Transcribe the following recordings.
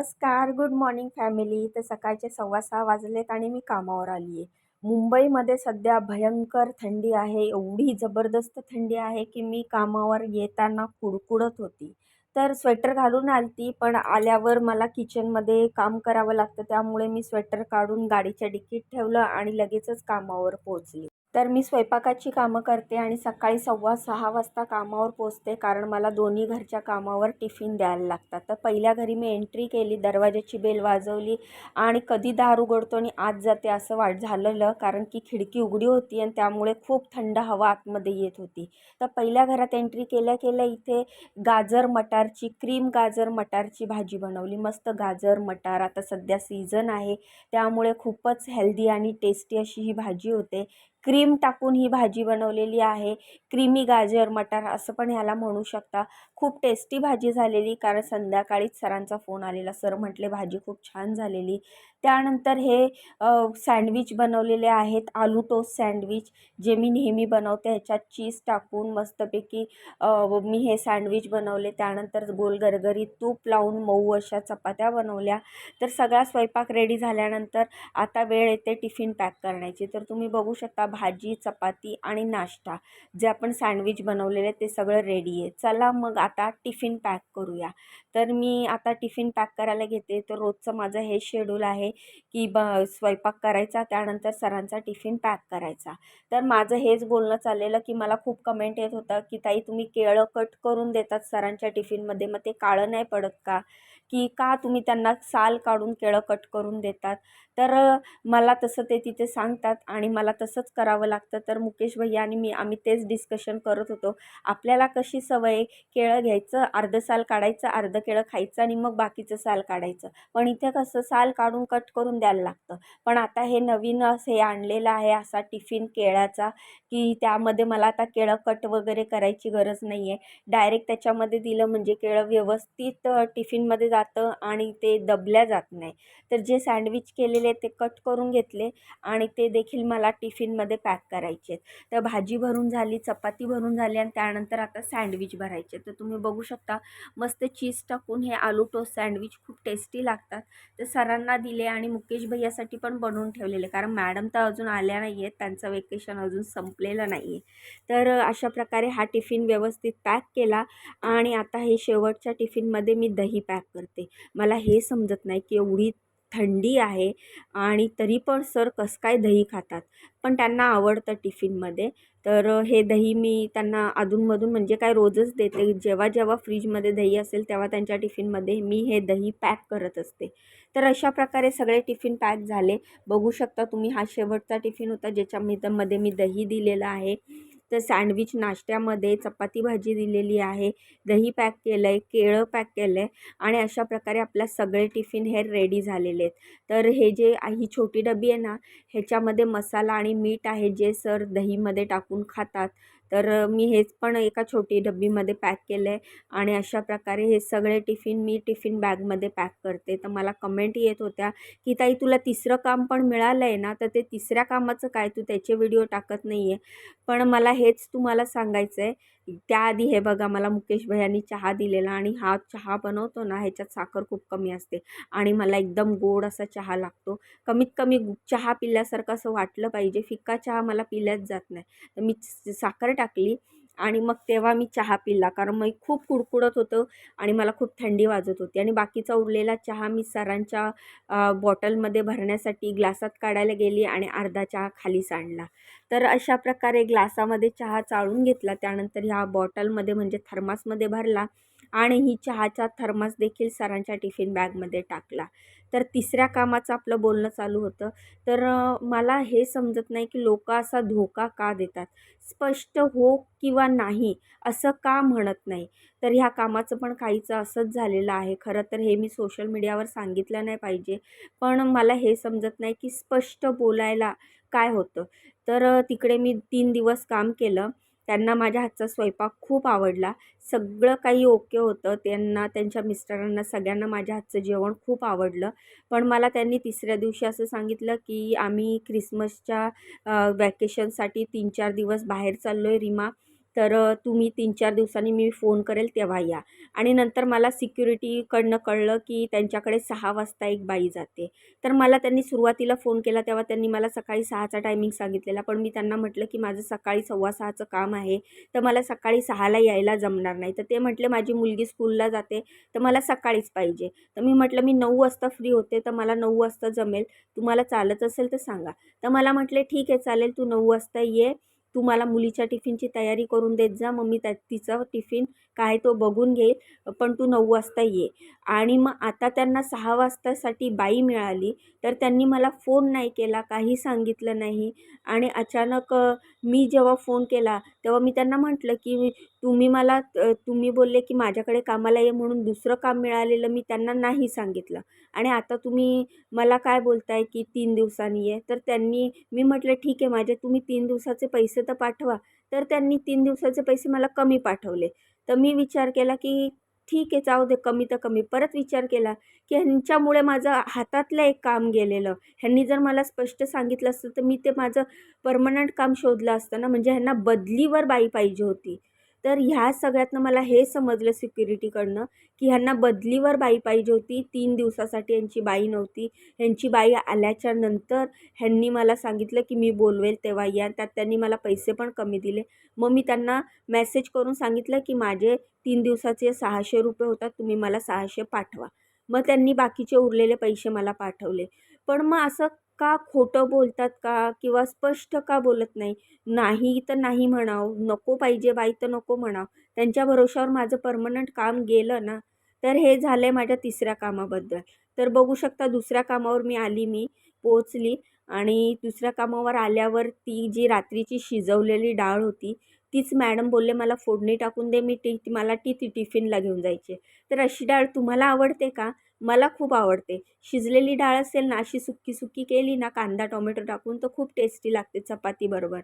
नमस्कार, good morning family. तर सकाळचे 6:15 वाजलेत आणि मी कामावर आली आहे. मुंबईमध्ये सध्या भयंकर थंडी आहे. एवढी जबरदस्त थंडी आहे की मी कामावर येताना कुडकुडत होती. तर स्वेटर घालून आलती, पण आल्यावर मला किचनमध्ये काम करावं लागतं. त्यामुळे मी स्वेटर काढून गाडीच्या डिकीत ठेवलं आणि लगेचच कामावर पोहोचली. तर मी स्वयंपाकाची कामं करते आणि सकाळी 6:15 वाजता कामावर पोहोचते, कारण मला दोन्ही घरच्या कामावर टिफिन द्यायला लागतात. तर पहिल्या घरी मी एंट्री केली, दरवाजाची बेल वाजवली आणि कधी दार उघडतो आणि आत जाते असं झालेलं, कारण की खिडकी उघडी होती आणि त्यामुळे खूप थंड हवा आतमध्ये येत होती. तर पहिल्या घरात एंट्री केल्या केल्या इथे गाजर मटारची क्रीम गाजर मटारची भाजी बनवली. मस्त गाजर मटार आता सध्या सीझन आहे, त्यामुळे खूपच हेल्दी आणि टेस्टी अशी ही भाजी होते. क्रीम टाकून ही भाजी बनवलेली आहे. क्रीमी गाजर मटार असं पण ह्याला म्हणू शकता. खूप टेस्टी भाजी झालेली, कारण संध्याकाळीच सरांचा फोन आलेला. सर म्हटले भाजी खूप छान झालेली. त्यानंतर हे सँडविच बनवलेले आहेत, आलू टोस्ट सँडविच, जे मी नेहमी बनवते. ह्याच्यात चीज टाकून मस्तपैकी मी हे सँडविच बनवले. त्यानंतर गोल गरगरीत तूप लावून मऊ अशा चपात्या बनवल्या. तर सगळा स्वयंपाक रेडी झाल्यानंतर आता वेळ येते टिफिन पॅक करण्याची. तर तुम्ही बघू शकता भाजी, चपाती आणि नाश्ता, जे आपण सँडविच बनवलेले ते सगळं रेडी आहे. चला मग आता टिफिन पॅक करूया. तर मी आता टिफिन पॅक करायला घेते. तर रोजचं माझं हे शेड्यूल आहे की स्वयंपाक करायचा, त्यानंतर सरांचा टिफिन पॅक करायचा. तर माझं हेच बोलणं चाललेलं की मला खूप कमेंट येत होतं की ताई तुम्ही केळं कट करून देतात सरांच्या टिफिनमध्ये, मग ते काळं नाही पडत का? की का तुम्ही त्यांना साल काढून केळं कट करून देतात? तर मला तसं ते तिथे सांगतात आणि मला तसंच करावं लागतं. तर मुकेश भैया आणि आम्ही तेच डिस्कशन करत होतो. आपल्याला कशी सवय आहे, केळं घ्यायचं, अर्धं साल काढायचं, अर्धं केळं खायचं आणि मग बाकीचं साल काढायचं. पण इथे कसं साल काढून कट करून द्यायला लागतं. पण आता हे नवीन असं हे आणलेलं आहे असा टिफिन केळ्याचा, की त्यामध्ये मला आता केळं कट वगैरे करायची गरज नाही आहे. डायरेक्ट त्याच्यामध्ये दिलं म्हणजे केळं व्यवस्थित टिफिनमध्ये जातं आणि ते दबल्या जात नाही. तर जे सँडविच केलेले ते कट करून घेतले आणि ते देखील मला टिफिनमध्ये पॅक करायचे. तर भाजी भरून झाली, चपाती भरून झाली आणि त्यानंतर आता सँडविच भरायचे. तर तुम्ही बघू शकता मस्त चीज टाकून हे आलू टोस्ट सँडविच खूप टेस्टी लागतात. तर सरांना दिले आणि मुकेश भैयासाठी पण बनवून ठेवलेले, कारण मॅडम तर अजून आल्या नाही आहेत, त्यांचं वेकेशन अजून संपलेलं नाही आहे. तर अशा प्रकारे हा टिफिन व्यवस्थित पॅक केला आणि आता हे शेवटच्या टिफिनमध्ये मी दही पॅक करते. मला हे समजत नाही की एवढी थंडी आहे आणि तरी पण सर कसं काय दही खातात, पण त्यांना आवडतं टिफिनमध्ये. तर हे दही मी त्यांना अधूनमधून म्हणजे काय रोजच देते. जेव्हा जेव्हा फ्रीजमध्ये दही असेल तेव्हा त्यांच्या टिफिनमध्ये मी हे दही पॅक करत असते. तर अशा प्रकारे सगळे टिफिन पॅक झाले. बघू शकता तुम्ही हा शेवटचा टिफिन होता ज्याच्यामध्ये मी दही दिलेलं आहे. तर सँडविच नाश्त्यामध्ये, चपाती भाजी दिलेली आहे, दही पॅक केलं आहे, केळं पॅक केलं आहे आणि अशा प्रकारे आपल्या सगळे टिफिन हे रेडी झालेले आहेत. तर हे जे ही छोटी डबी आहे ना, ह्याच्यामध्ये मसाला आणि मीठ आहे, जे सर दहीमध्ये टाकून खातात. तर मी हेच पण एका छोटी डब्बीमध्ये पॅक केलं आहे आणि अशा प्रकारे हे सगळे टिफिन मी टिफिन बॅगमध्ये पॅक करते. तर मला कमेंट येत होत्या की ताई तुला तिसरं काम पण मिळालं आहे ना, तर ते तिसऱ्या कामाचं काय, तू त्याचे व्हिडिओ टाकत नाही आहे. पण मला हेच तुम्हाला सांगायचं आहे. त्याआधी हे बघा मला मुकेश भैयांनी चहा दिलेला आणि हा चहा बनवतो ना, ह्याच्यात साखर खूप कमी असते आणि मला एकदम गोड असा चहा लागतो. कमीत कमी चहा पिल्यासारखं असं वाटलं पाहिजे. फिक्का चहा मला पिल्याच जात नाही. तर मी साखर टाकली आणि मग तेव्हा मी चहा पिला, कारण मग खूप कुडकुडत होतं आणि मला खूप थंडी वाजत होती आणि बाकीचा उरलेला चहा मी सरांच्या बॉटलमध्ये भरण्यासाठी ग्लासात काढायला गेली आणि अर्धा चहा खाली सांडला. तर अशा प्रकारे ग्लासामध्ये चहा चाळून घेतला. त्यानंतर ह्या बॉटलमध्ये म्हणजे थर्मासमध्ये भरला आणि ही चहाचा थर्मास देखील सरांच्या टिफिन बॅगमध्ये टाकला. तर तिसऱ्या कामाचं आपलं बोलणं चालू होतं. तर मला हे समजत नाही की लोक असा धोका का देतात? स्पष्ट हो किंवा नाही असं का म्हणत नाही? तर ह्या कामाचं पण काहीचं असंच झालेलं आहे. खरं तर हे मी सोशल मीडियावर सांगितलं नाही पाहिजे, पण मला हे समजत नाही की स्पष्ट बोलायला काय होतं? तर तिकडे मी 3 दिवस काम केलं. त्यांना माझ्या हातचा स्वयंपाक खूप आवडला. सगळं काही ओके होतं. त्यांना, त्यांच्या मिस्टरांना सगळ्यांना माझ्या हातचं जेवण खूप आवडलं. पण मला त्यांनी तिसऱ्या दिवशी असं सांगितलं की आम्ही ख्रिसमसच्या वॅकेशनसाठी 3-4 दिवस बाहेर चाललो आहे रीमा. तर तुम्ही 3-4 दिवसांनी मी फोन करेल तेव्हा या. आणि नंतर मला सिक्युरिटीकडनं कळलं की त्यांच्याकडे 6 वाजता एक बाई जाते. तर मला त्यांनी सुरुवातीला फोन केला तेव्हा त्यांनी मला सकाळी 6चा टायमिंग सांगितलेला. पण मी त्यांना म्हटलं की माझं सकाळी 5:15चं काम आहे, तर मला सकाळी 6ला यायला जमणार नाही. तर ते म्हटले माझी मुलगी स्कूलला जाते, तर मला सकाळीच पाहिजे. तर मी म्हटलं मी 9 वाजता फ्री होते, तर मला 9 वाजता जमेल. तुम्हाला चालत असेल तर सांगा. तर मला म्हटले ठीक आहे चालेल, तू 9 वाजता ये. तू मला मुलीच्या टिफिनची तयारी करून देत जा. मग मी तिचा टिफिन काय तो बघून घेईल, पण तू 9 वाजता ये. आणि मग आता त्यांना 6 वाजतासाठी बाई मिळाली, तर त्यांनी मला फोन नाही केला, काही सांगितलं नाही. आणि अचानक मी जेव्हा फोन केला, तेव्हा मी त्यांना म्हटलं, की तुम्ही बोलले, की माझ्याकडे कामाला ये म्हणून दुसरं काम मिळालेलं मी त्यांना नाही सांगितलं. आणि आता तुम्ही मला काय बोलताय, की 3 दिवसांनी ये. तर मी म्हटलं, "ठीक आहे, माझे तुम्ही 3 दिवसाचे पैसे तर पाठवा." तर त्यांनी 3 दिवसाचे पैसे मला कमी पाठवले. तर मी विचार केला, की ठीक आहे, जाऊ दे कमी तर कमी. परत विचार केला, की ह्यांच्यामुळे माझं हातातलं एक काम गेलेलं. ह्यांनी जर मला स्पष्ट सांगितलं असतं, तर मी ते माझं पर्मनंट काम शोधलं असतं ना, म्हणजे ह्यांना बदलीवर बाई पाहिजे होती. तर ह्या सगळ्यातनं मला हे समजलं सिक्युरिटीकडनं, की ह्यांना बदलीवर बाई पाहिजे होती. 3 दिवसासाठी यांची बाई नव्हती. ह्यांची बाई आल्याच्या नंतर ह्यांनी मला सांगितलं, की मी बोलवेल तेव्हा या. त्यात त्यांनी मला पैसे पण कमी दिले. मग मी त्यांना मेसेज करून सांगितलं, की माझे 3 दिवसाचे ₹600 होतात. तुम्ही मला 600 पाठवा. मग त्यांनी बाकीचे उरलेले पैसे मला पाठवले. पण मग असं का खोटं बोलतात का? किंवा स्पष्ट का बोलत नाही? नाही तर नाही म्हणावं. नको पाहिजे बाई तर नको म्हणावं. त्यांच्या भरोश्यावर माझं पर्मनंट काम गेलं ना. तर हे झालंय माझ्या तिसऱ्या कामाबद्दल. तर बघू शकता दुसऱ्या कामावर मी पोहोचली आणि दुसऱ्या कामावर आल्यावर ती जी रात्रीची शिजवलेली डाळ होती, तीच मॅडम बोलले, "मला फोडणी टाकून दे, मला ती टिफिनला घेऊन जायची तर अशी डाळ तुम्हाला आवडते का? मला खूप आवडते. शिजलेली डाळ असेल ना, अशी सुक्की-सुक्की केली ना, कांदा, टोमॅटो टाकून तर खूप टेस्टी लागते चपातीबरोबर.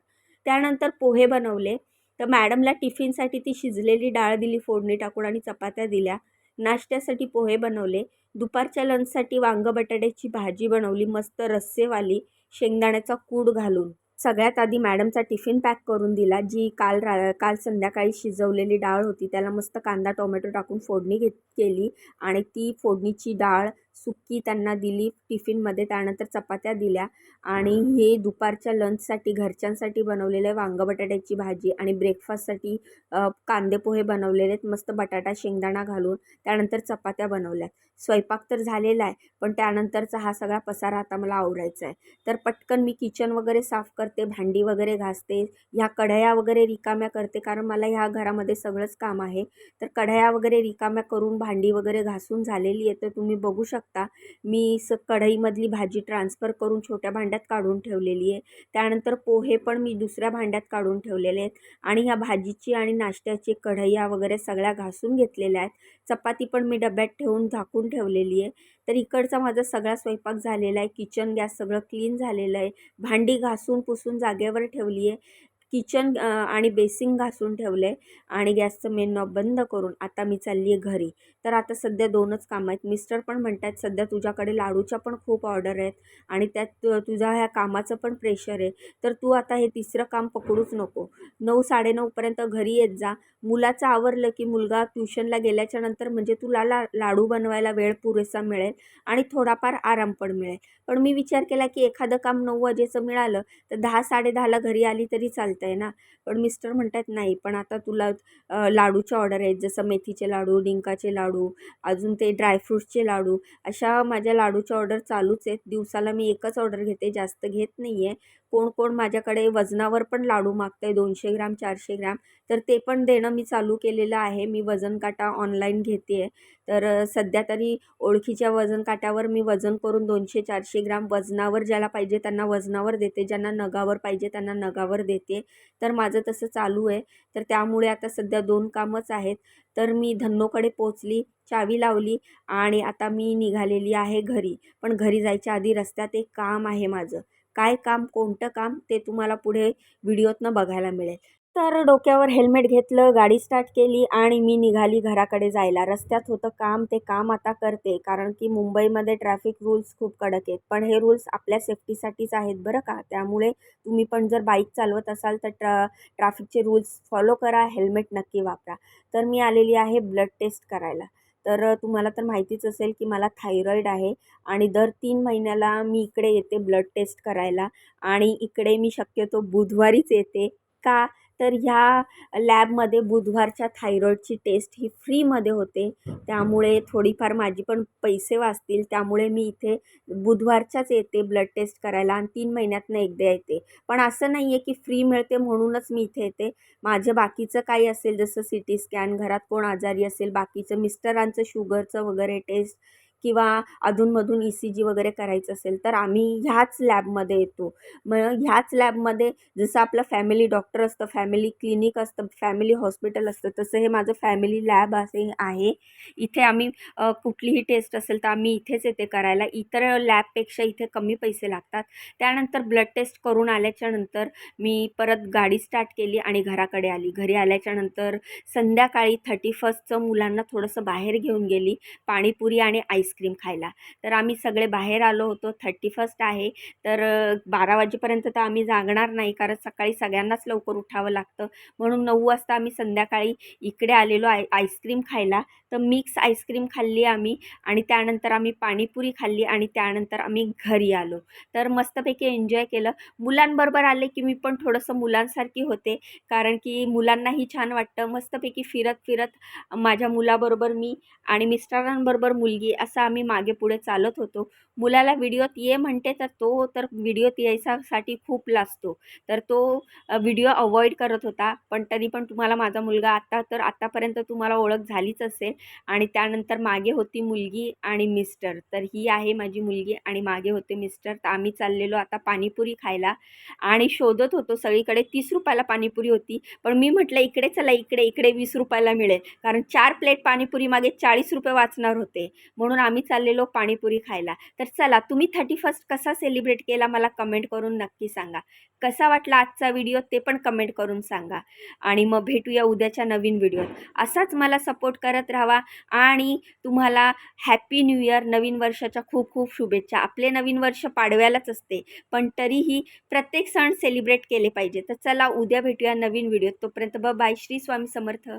त्यानंतर पोहे बनवले. तर मॅडमला टिफिनसाठी ती शिजलेली डाळ दिली फोडणी टाकून आणि चपात्या दिल्या. नाश्त्यासाठी पोहे बनवले. दुपारच्या लंचसाठी वांगं बटाट्याची भाजी बनवली मस्त रस्सेवाली, शेंगदाण्याचा कूट घालून. सगळ्यात आधी मॅडमचा टिफिन पॅक करून दिला. जी काल संध्याकाळी शिजवलेली डाळ होती, त्याला मस्त कांदा, टोमॅटो टाकून फोडणी केली आणि ती फोडणीची डाळ सुक्की त्यांना दिली टिफिनमध्ये. त्यानंतर चपात्या दिल्या आणि हे दुपारच्या लंचसाठी घरच्यांसाठी बनवलेलं वांगं बटाट्याची भाजी आणि ब्रेकफास्टसाठी कांदे पोहे बनवलेले आहेत मस्त बटाटा, शेंगदाणा घालून. त्यानंतर चपात्या बनवल्या. स्वयंपाक तर झालेला आहे, पण त्यानंतरचा हा सगळा पसारा आता मला आवरायचा आहे. तर पटकन मी किचन वगैरे साफ करते, भांडी वगैरे घासते, ह्या कढया वगैरे रिकाम्या करते कारण मला ह्या घरामध्ये सगळंच काम आहे. तर कढया वगैरे रिकाम्या करून भांडी वगैरे घासून झालेली आहे. तर तुम्ही बघू शकता मी कढईमधली भाजी ट्रान्सफर करून छोट्या भांड्यात काढून ठेवलेली आहे. त्यानंतर पोहे पण मी दुसऱ्या भांड्यात काढून ठेवलेले आहेत आणि ह्या भाजीची आणि नाश्त्याची कढया वगैरे सगळ्या घासून घेतलेल्या आहेत. चपाती पण मी डब्यात ठेवून झाकून ठेवलेली आहे. तर इकडचा माझा सगळा स्वयंपाक झालेला आहे. किचन गॅस सगळं क्लीन झालेलं आहे. भांडी घासून पुसून जागेवर ठेवली आहे. किचन आणि बेसिन घासून ठेवलं आहे आणि गॅसचं मेन नॉब बंद करून आता मी चालली आहे घरी. तर आता सध्या 2च कामं आहेत. मिस्टर पण म्हणतात सध्या तुझ्याकडे लाडूच्या पण खूप ऑर्डर आहेत आणि त्यात तुझ्या ह्या कामाचं पण प्रेशर आहे. तर तू आता हे तिसरं काम पकडूच नको. 9-9:30 पर्यंत घरी येत जा. मुलाचं आवरलं की मुलगा ट्युशनला गेल्याच्या नंतर म्हणजे तुला लाडू बनवायला वेळ पुरेसा मिळेल आणि थोडाफार आराम पण मिळेल. पण मी विचार केला की एखादं काम 9 वाजेचं मिळालं तर 10-10:30ला घरी आली तरी चालतंय ना. पण मिस्टर म्हणतात नाही पण आता तुला लाडूच्या ऑर्डर आहेत जसं मेथीचे लाडू, डिंकाचे लाडू, अजून ते ड्रायफ्रूट्सचे लाडू, अशा माझ्या लाडूच्या ऑर्डर चालूच आहेत. दिवसाला मी एकच ऑर्डर घेते, जास्त घेत नाही आहे. कोण माझ्याकडे वजनावर पण लाडू मागतंय 200 ग्राम, 400 ग्राम, तर ते पण देणं मी चालू केलेलं आहे. मी वजन काटा ऑनलाईन घेते आहे. तर सध्या तरी ओळखीच्या वजन काट्यावर मी वजन करून 200-400 ग्राम वजनावर ज्याला पाहिजे त्यांना वजनावर देते, ज्यांना नगावर पाहिजे त्यांना नगावर देते. तर माझं तसं चालू आहे. तर त्यामुळे आता सध्या 2 कामच आहेत. तर मी धन्नोकडे पोहोचली, चावी लावली आणि आता मी निघालेली आहे घरी. पण घरी जायच्या आधी रस्त्यात एक काम आहे माझं. काय काम, कोणतं काम ते तुम्हाला पुढे व्हिडिओतनं बघायला मिळेल. तर डोक्यावर हेल्मेट घेतलं, गाडी स्टार्ट केली आणि मी निघाली घराकडे जायला. रस्त्यात होतं काम, ते काम आता करते. कारण की मुंबईमध्ये ट्रॅफिक रूल्स खूप कडक आहेत. पण हे रूल्स आपल्या सेफ्टीसाठीच आहेत बरं का. त्यामुळे तुम्ही पण जर बाईक चालवत असाल तर ट्रॅफिकचे रूल्स फॉलो करा, हेल्मेट नक्की वापरा. तर मी आलेली आहे ब्लड टेस्ट करायला. तर तुम्हाला तर माहितीच असेल की मला थायरॉईड आहे आणि दर 3 महिन्याला मी इकडे येते ब्लड टेस्ट करायला आणि इकडे मी शक्यतो बुधवारीच येते. का? तर ह्या लॅबमध्ये बुधवारच्या थायरॉईडची टेस्ट ही फ्रीमध्ये होते. त्यामुळे थोडीफार माझी पण पैसे वाचतील. त्यामुळे मी इथे बुधवारच्याच येते ब्लड टेस्ट करायला आणि 3 महिन्यातनं एकदा येते. पण असं नाही आहे की फ्री मिळते म्हणूनच मी इथे येते. माझं बाकीचं काही असेल जसं सिटी स्कॅन, घरात कोण आजारी असेल, बाकीचं मिस्टरांचं शुगरचं वगैरे टेस्ट किंवा अधूनमधून ECG वगैरे करायचं असेल तर आम्ही ह्याच लॅबमध्ये येतो. मग ह्याच लॅबमध्ये जसं आपलं फॅमिली डॉक्टर असतं, फॅमिली क्लिनिक असतं, फॅमिली हॉस्पिटल असतं, तसं हे माझं फॅमिली लॅब असे आहे. इथे आम्ही कुठलीही टेस्ट असेल तर आम्ही इथेच येते करायला. इतर लॅबपेक्षा इथे कमी पैसे लागतात. त्यानंतर ब्लड टेस्ट करून आल्याच्यानंतर मी परत गाडी स्टार्ट केली आणि घराकडे आली. घरी आल्याच्यानंतर संध्याकाळी 31stचं मुलांना थोडंसं बाहेर घेऊन गेली पाणीपुरी आणि आईस्क्रीम खायला. तर आम्ही सगळे बाहेर आलो होतो. 31st आहे तर 12 वाजेपर्यंत तर आम्ही जागणार नाही कारण सकाळी सगळ्यांनाच लवकर उठावं लागतं. म्हणून 9 वाजता आम्ही संध्याकाळी इकडे आलेलो आईस्क्रीम खायला. तर मिक्स आईस्क्रीम खाल्ली आम्ही आणि त्यानंतर आम्ही पाणीपुरी खाल्ली आणि त्यानंतर आम्ही घरी आलो. तर मस्तपैकी एन्जॉय केलं. मुलांबरोबर आले की मी पण थोडंसं मुलांसारखी होते कारण की मुलांनाही छान वाटतं. मस्तपैकी फिरत माझ्या मुलाबरोबर मी आणि मिस्टरांबरोबर मुलगी असं आम्ही मागे पुढे चालत होतो. मुलाला व्हिडिओत ये म्हणते तर तो तर व्हिडिओत यायसाठी खूप लाजतो. तर तो व्हिडिओ अवॉइड करत होता. पण तरी पण तुम्हाला माझा मुलगा आत्तापर्यंत तुम्हाला ओळख झालीच असेल. आणि त्यानंतर मागे होती मुलगी आणि मिस्टर. तर ही आहे माझी मुलगी आणि मागे होते मिस्टर. तर आम्ही चाललेलो आता पाणीपुरी खायला आणि शोधत होतो सगळीकडे. 30 रुपयाला पाणीपुरी होती. पण मी म्हटलं इकडे चला, इकडे 20 रुपयाला मिळेल. कारण 4 प्लेट पाणीपुरी मागे 40 रुपये वाचणार होते. म्हणून आम्ही चाललेलो पाणीपुरी खायला. तर चला, तुम्ही 31st कसा सेलिब्रेट केला मला कमेंट करून नक्की सांगा. कसा वाटला आजचा व्हिडिओ ते पण कमेंट करून सांगा. आणि मग भेटूया उद्याच्या नवीन व्हिडिओत. असाच मला सपोर्ट करत राहावा आणि तुम्हाला हॅपी न्यू इयर, नवीन वर्षाच्या खूप खूप शुभेच्छा. आपले नवीन वर्ष पाडव्यालाच असते, पण तरीही प्रत्येक सण सेलिब्रेट केले पाहिजे. तर चला उद्या भेटूया नवीन व्हिडिओत. तोपर्यंत बाय. श्री स्वामी समर्थ.